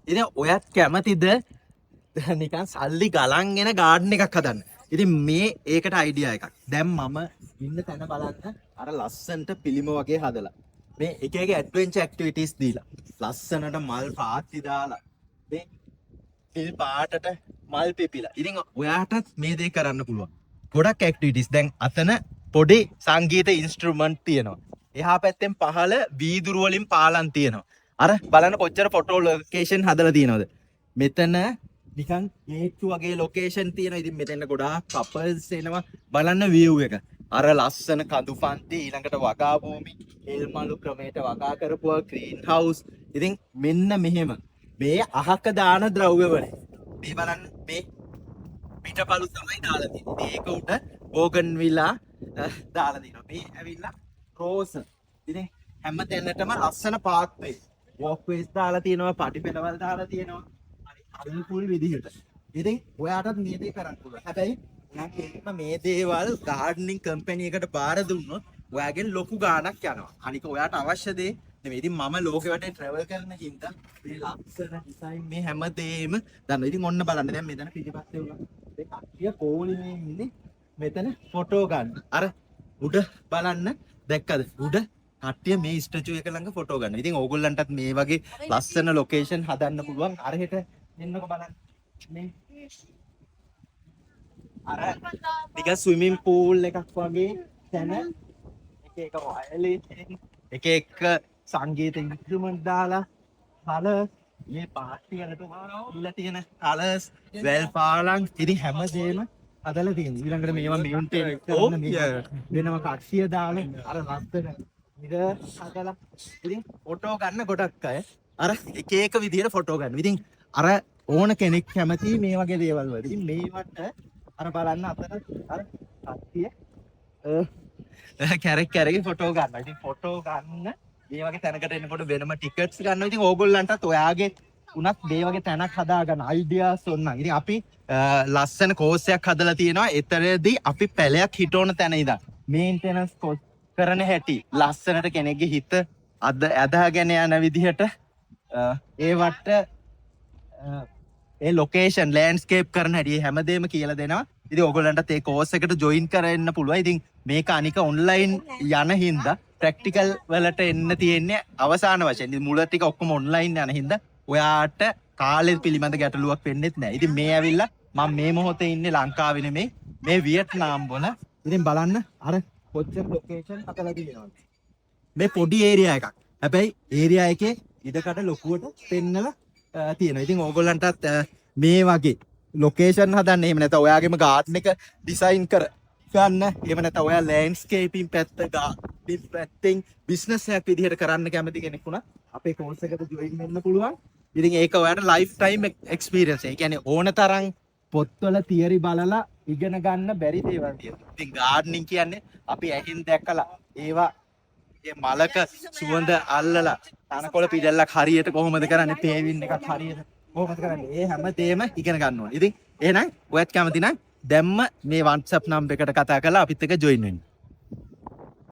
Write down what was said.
ඉතින් ඔයත් කැමතිද නිකන් සල්ලි ගලන් එන ගාඩන් එකක් හදන්න? ඉතින් මේ ඒකට අයිඩියා එකක්. දැන් මම ඉන්න තැන බලන්න අර ලස්සනට පිළිම වගේ හදලා. මේ එක එක ඇඩ්වෙන්චර් ඇක්ටිවිටීස් දීලා. ලස්සනට මල් පාත්ති දාලා. මේ පිල් පාටට මල් පිපිලා. ඉතින් ඔයාටත් මේ දේ කරන්න පුළුවන්. ගොඩක් ඇක්ටිවිටීස්. දැන් අතන පොඩි සංගීත ඉන්ස්ට්‍රුමන්ට් තියෙනවා. එහා පැත්තෙන් පහළ වීදුරු වලින් පාලම් තියෙනවා. අර බලන්න කොච්චර ෆොටෝ ලොකේෂන් හදලා තියෙනවද? මෙතන නිකන් ගේට්ටු වගේ ලොකේෂන් තියෙනවා. ඉතින් මෙතන ගොඩාක් කපල්ස් එනවා බලන්න view එක. අර ලස්සන කඳු පන්ති ඊළඟට වගා භූමි, එල්මලු ක්‍රමයට වගා කරපුවා ග්‍රීන් හවුස්. ඉතින් මෙන්න මෙහෙම මේ අහක දාන ද්‍රව්‍ය වල මේ බලන්න මේ පිටපලු තමයි දාලා තියෙන්නේ. මේක උඩ බෝගන් විලා දාලා තියෙනවා. මේ ඇවිල්ලා රෝස. ඉතින් හැම තැනටම ලස්සන පාත්වේ වොක්වේස් දාලා තියෙනවා, පටිපෙළවල් දාලා තියෙනවා. හරි අනුකූල විදිහට. ඉතින් ඔයාටත් මේ දේ කරන්න පුළුවන්. හැබැයි නම් මේ දේවල් ගාඩනින් කම්පැනි එකට බාර දුන්නොත් ඔයාගෙන් ලොකු ගාණක් යනවා. අනික ඔයාට අවශ්‍ය දේ නෙමෙයි. ඉතින් මම ලෝකෙ වටේ ට්‍රැවල් කරන හින්දා මේ ලස්සන ඩිසයින් මේ හැමදේම දන්නවා. ඉතින් ඔන්න බලන්න දැන් මෙතන පිටිපස්සේ උනා මේ කට්ටිය කෝලිනේ ඉන්නේ මෙතන ෆොටෝ ගන්න. අර උඩ බලන්න දැක්කද? උඩ කට්ටිය මේ ස්ටැචු එක ළඟ ෆොටෝ ගන්න. ඉතින් ඕගොල්ලන්ටත් මේ වගේ ලස්සන ලොකේෂන් හදන්න පුළුවන්. අර හෙට එන්නකො බලන්න. මේ අර ටික ස්විමින් පූල් එකක් වගේ තැන එක එක වයලින් එක එක සංගීත ඉන්ස්ට්‍රුමන්ට් දාලා කලර්ස් මේ පාටි වලට ඉල්ල තියෙන කලර්ස් වැල් පාලම් ඉතින් හැමදේම හදලා තියෙනවා. ඊළඟට මේවා මෙයින්ටේන් කරන මේ වෙනම කක්ෂිය දාලා අර ලස්සන ඉර හදලා ඉතින් ෆොටෝ ගන්න ගොඩක් අය අර එක එක විදිහට ෆොටෝ ගන්න. ඉතින් අර ඕන කෙනෙක් කැමති මේ වගේ දේවල් වලට. ඉතින් මේවට අර බලන්න අතන අර කට්ටිය කැරක් ෆොටෝ ගන්නවා. ඉතින් ෆොටෝ ගන්න මේ වගේ තැනකට එනකොට වෙනම ටිකට්ස් ගන්නවා. ඉතින් ඕගොල්ලන්ටත් ඔයාගේ උනත් මේ වගේ තැනක් හදා ගන්න අයිඩියාස් ඕන. ඉතින් අපි ලස්සන කෝස් එකක් හදලා තියෙනවා. එතරම්දී අපි පැලයක් හිටවන තැන ඉඳන් මේන්ටෙනන්ස් කරන හැටි ලස්සනට කෙනෙක්ගේ හිත අදාගෙන යන විදිහට ඒවට ඒ ලොකේෂන් ලෑන්ඩ්ස්කේප් කරන හැටි හැමදේම කියලා දෙනවා. ඉතින් ඔයගොල්ලන්ටත් ඒ කෝස් එකට ජොයින් කරන්න පුළුවන්. ඉතින් මේක අනික ඔන්ලයින් යන හින්දා ප්‍රැක්ටිකල් වලට එන්න තියෙන්නේ අවසාන වශයෙන්. ඉතින් මුල ටික ඔක්කොම ඔන්ලයින් යන හින්දා ඔයාට කාලෙ පිළිබඳ ගැටලුවක් වෙන්නෙත් නැහැ. ඉතින් මේ ඇවිල්ලා මම මේ මොහොතේ ඉන්නේ ලංකාවේ නෙමෙයි මේ වියට්නාම් වල. ඉතින් බලන්න අර කොච්චර ලොකේෂන් හදලා තියෙනවද? මේ පොඩි ඒරියා එකක්. හැබැයි ඒරියා එකේ ඉඩකඩ ලොකුවට පෙන්නලා තියෙනවා. ඉතින් ඕගොල්ලන්ටත් මේ වගේ ලොකේෂන් හදන්න එහෙම නැත්නම් ඔයාගේම ගාඩන් එක ඩිසයින් කර ගන්න එහෙම නැත්නම් ඔයා ලෑන්ඩ්ස්කේපින් පැත්ත ගාඩන් පැත්තෙන් බිස්නස් එකක් විදිහට කරන්න කැමති කෙනෙක් වුණා අපේ කෝස් එකට ජොයින් වෙන්න පුළුවන්. ඉතින් ඒක ඔයාට ලයිෆ් ටයිම් එක්ස්පීරියන්ස්. ඒ කියන්නේ ඕන තරම් පොත්වල තියරි බලලා ඉගෙන ගන්න බැරි දේවල් තියෙනවා. ඉතින් ගාඩනින් කියන්නේ අපි ඇහින් දැකලා ඒවා මේ මලක සුවඳ අල්ලලා තනකොළ පිටල්ලක් හරියට කොහොමද කරන්නේ, පේවින් එකක් හරියට කොහොමද කරන්නේ, ඒ හැමදේම ඉගෙන ගන්න ඕනේ. ඉතින් එහෙනම් ඔයත් කැමති නම් දැම්ම මේ WhatsApp නම්බර් එකට කතා කරලා අපිත් එක්ක ජොයින් වෙන්න.